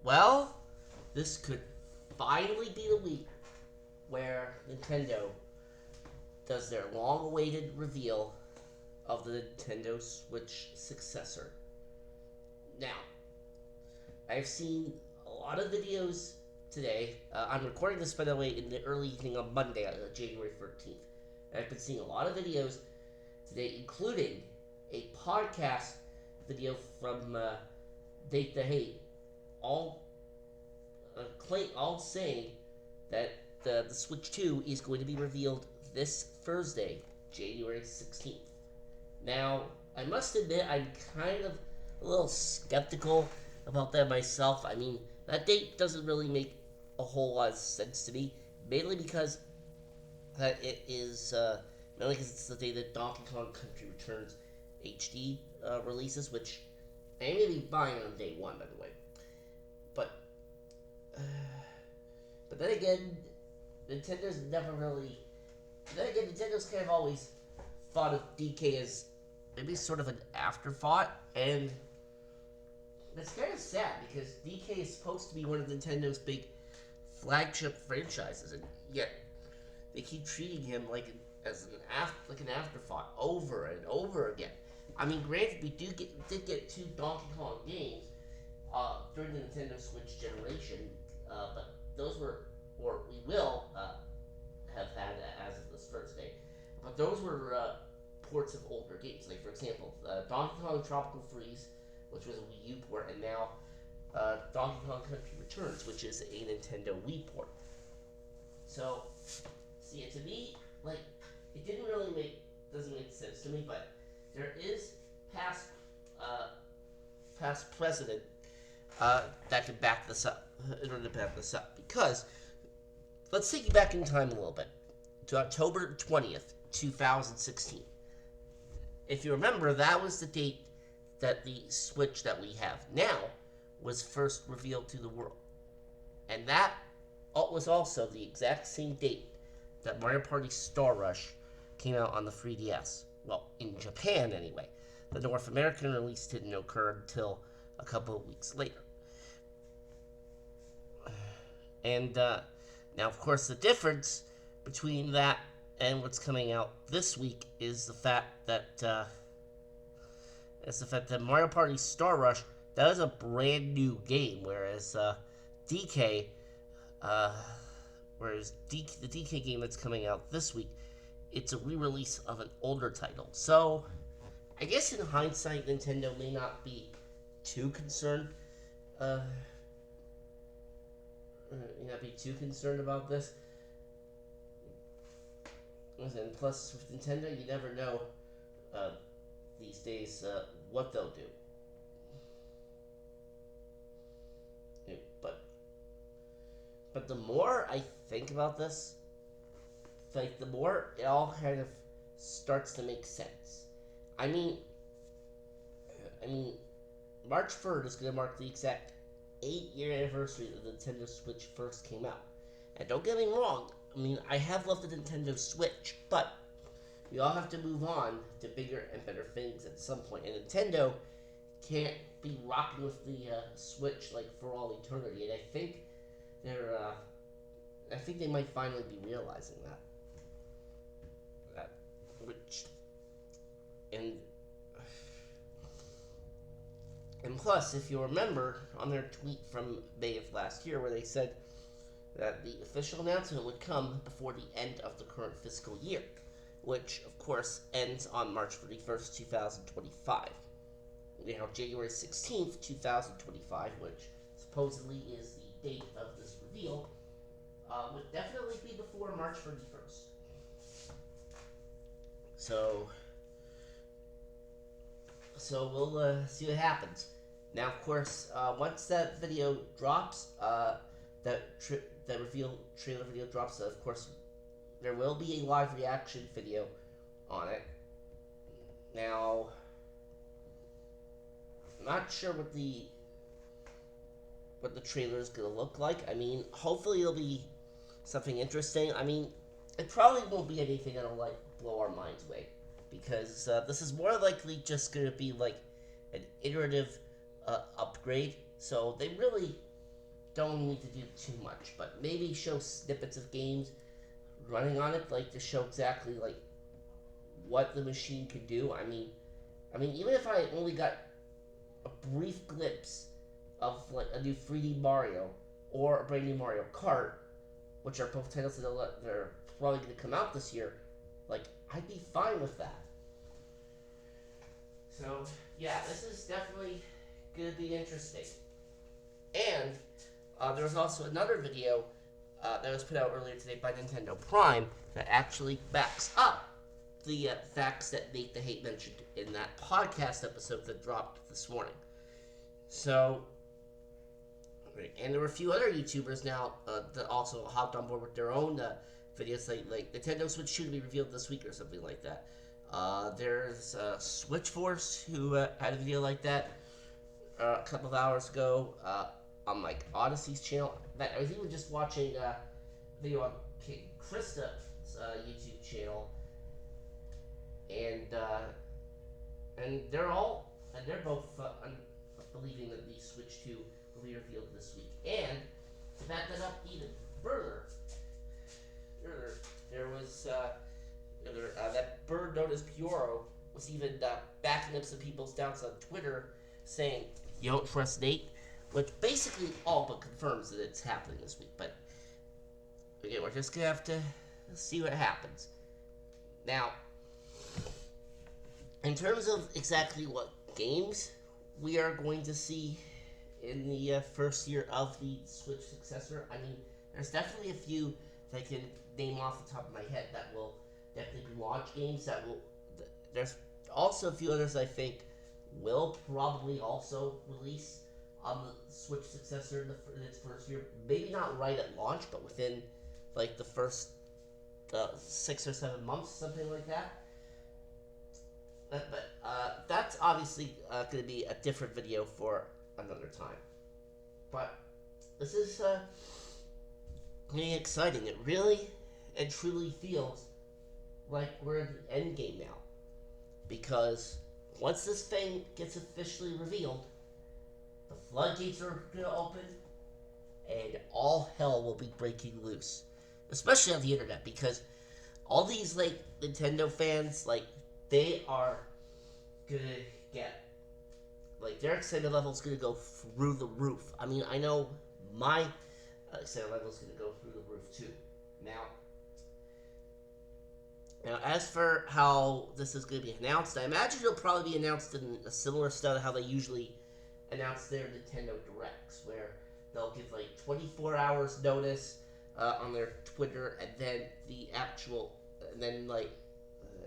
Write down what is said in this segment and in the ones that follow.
Well, this could finally be the week where Nintendo does their long-awaited reveal of the Nintendo Switch successor. Now, I've seen a lot of videos today. I'm recording this, by the way, in the early evening on Monday, January 13th. And I've been seeing a lot of videos today, including a podcast video from Date the Hate, all all saying that the Switch 2 is going to be revealed this Thursday, January 16th. Now, I must admit, I'm kind of a little skeptical about that myself. I mean, that date doesn't really make a whole lot of sense to me, mainly because it is mainly because it's the day that Donkey Kong Country Returns HD releases, which I may be buying on day one, by the way. But uh, but then again, Nintendo's never really. Then again, Nintendo's kind of always thought of DK as maybe sort of an afterthought, and that's kind of sad because DK is supposed to be one of Nintendo's big flagship franchises, and yet they keep treating him as an afterthought over and over again. I mean, granted, we did get two Donkey Kong games during the Nintendo Switch generation, but those were, or we will have had as of this Thursday, but those were ports of older games. Like, for example, Donkey Kong Tropical Freeze, which was a Wii U port, and now Donkey Kong Country Returns, which is a Nintendo Wii port. So, see, to me, like, it doesn't make sense to me, but there is past, past precedent that can back this up, in order to back this up, because let's take you back in time a little bit to October 20th, 2016. If you remember, that was the date that the Switch that we have now was first revealed to the world. And that was also the exact same date that Mario Party Star Rush came out on the 3DS. Well, in Japan anyway. The North American release didn't occur until a couple of weeks later. And now, of course, the difference between that and what's coming out this week is the fact that Mario Party Star Rush, that was a brand new game, whereas DK, the DK game that's coming out this week, it's a re-release of an older title. So, I guess in hindsight, Nintendo may not be too concerned. May not be too concerned about this. And plus, with Nintendo, you never know these days what they'll do. But the more I think about this, like, the more it all kind of starts to make sense. I mean, March 3rd is going to mark the exact 8-year anniversary that the Nintendo Switch first came out. And don't get me wrong, I mean, I have loved the Nintendo Switch, but we all have to move on to bigger and better things at some point. And Nintendo can't be rocking with the Switch like for all eternity. And I think they might finally be realizing that. Which, and plus, if you remember on their tweet from May of last year, where they said that the official announcement would come before the end of the current fiscal year, which, of course, ends on March 31st, 2025. Now, January 16th, 2025, which supposedly is the date of this reveal, would definitely be before March 31st. So we'll see what happens. Now, of course, once that video drops, that trailer video drops, of course, there will be a live reaction video on it. Now, I'm not sure what the trailer is gonna look like. I mean, hopefully it'll be something interesting. I mean, it probably won't be anything that'll like blow our minds away, because this is more likely just gonna be like an iterative upgrade. So they really don't need to do too much, but maybe show snippets of games running on it, like to show exactly like what the machine could do. I mean, even if I only got a brief glimpse of like a new 3D Mario or a brand new Mario Kart, which are both titles that they're probably going to come out this year, like I'd be fine with that. So yeah, this is definitely going to be interesting. And there was also another video that was put out earlier today by Nintendo Prime that actually backs up the facts that Nate the Hate mentioned in that podcast episode that dropped this morning. So, and there were a few other YouTubers now that also hopped on board with their own videos, like Nintendo Switch 2 to be revealed this week or something like that. There's Switch Force who had a video like that a couple of hours ago on like Odyssey's channel. I was even just watching a video on Krista's YouTube channel, and they're both believing that the Switch 2 will be revealed this week. And to back that up even further, there was that bird known as Pioro was even backing up some people's doubts on Twitter, saying you don't trust Nate, which basically all but confirms that it's happening this week. But again, we're just gonna have to see what happens. Now, in terms of exactly what games we are going to see in the first year of the Switch successor, I mean, there's definitely a few that I can name off the top of my head that will definitely be launch games. There's also a few others I think will probably also release on the Switch successor in its first year. Maybe not right at launch, but within like the first 6 or 7 months, something like that. But that's obviously going to be a different video for another time. But this is really exciting. It really and truly feels like we're in the end game now. Because once this thing gets officially revealed, the floodgates are going to open, and all hell will be breaking loose. Especially on the internet, because all these like Nintendo fans, like, they are gonna get, like, their excitement level is gonna go through the roof. I mean, I know my excitement level is gonna go through the roof too. Now, as for how this is gonna be announced, I imagine it'll probably be announced in a similar style to how they usually announce their Nintendo Directs, where they'll give like 24 hours notice on their Twitter, and then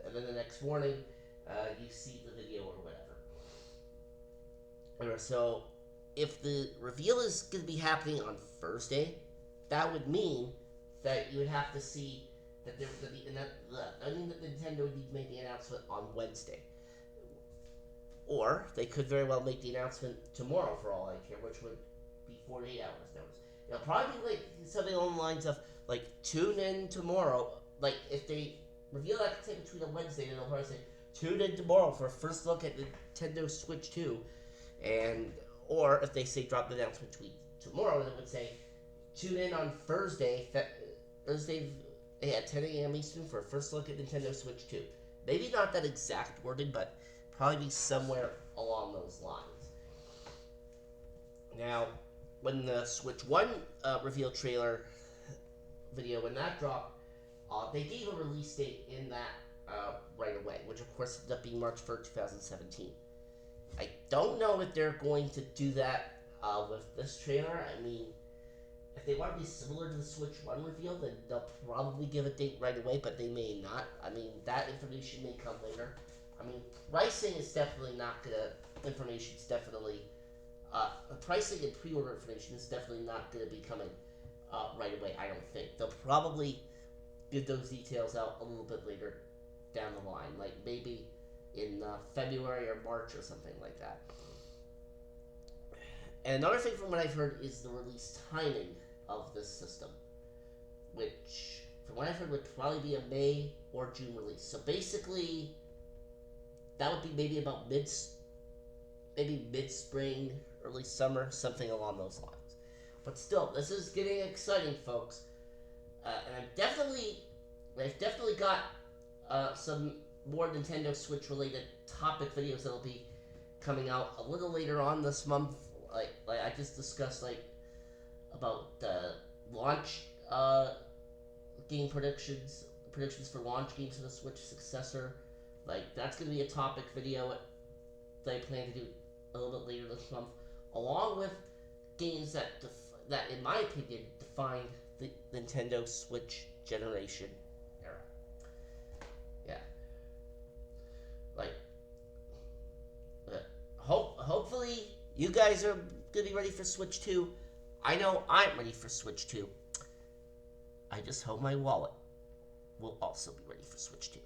and then the next morning, you see the video or whatever. So, if the reveal is going to be happening on Thursday, that would mean that you would have to see that there would be that Nintendo would need to make the announcement on Wednesday. Or they could very well make the announcement tomorrow, for all I care, which would be 48 hours notice. It'll probably be like something along the lines of like, tune in tomorrow. Like, if they reveal that between a Wednesday, then they'll probably say, tune in tomorrow for a first look at Nintendo Switch 2. Or if they say drop the announcement tweet tomorrow, then it would say, tune in on Thursday at 10 a.m. Eastern for a first look at Nintendo Switch 2. Maybe not that exact wording, but probably be somewhere along those lines. Now, when the Switch 1 reveal trailer video, when that dropped, they gave a release date in that right away, which of course ended up being March 1st, 2017. I don't know if they're going to do that with this trailer. I mean, if they want to be similar to the Switch 1 reveal, then they'll probably give a date right away, but they may not. I mean, that information may come later. I mean, pricing is definitely not gonna. Information is definitely. Pricing and pre-order information is definitely not gonna be coming right away. I don't think they'll probably give those details out a little bit later down the line, like maybe in February or March or something like that. And another thing from what I've heard is the release timing of this system, which, from what I've heard, would probably be a May or June release. So basically, that would be maybe about mid-spring, early summer, something along those lines. But still, this is getting exciting, folks. And I've definitely got some more Nintendo Switch related topic videos that'll be coming out a little later on this month. Like I just discussed, like about the launch game predictions for launch games for the Switch successor. Like that's gonna be a topic video that I plan to do a little bit later this month, along with games that in my opinion define the Nintendo Switch generation era. Yeah, like hopefully you guys are gonna be ready for Switch 2. I know I'm ready for Switch 2. I just hope my wallet will also be ready for Switch 2.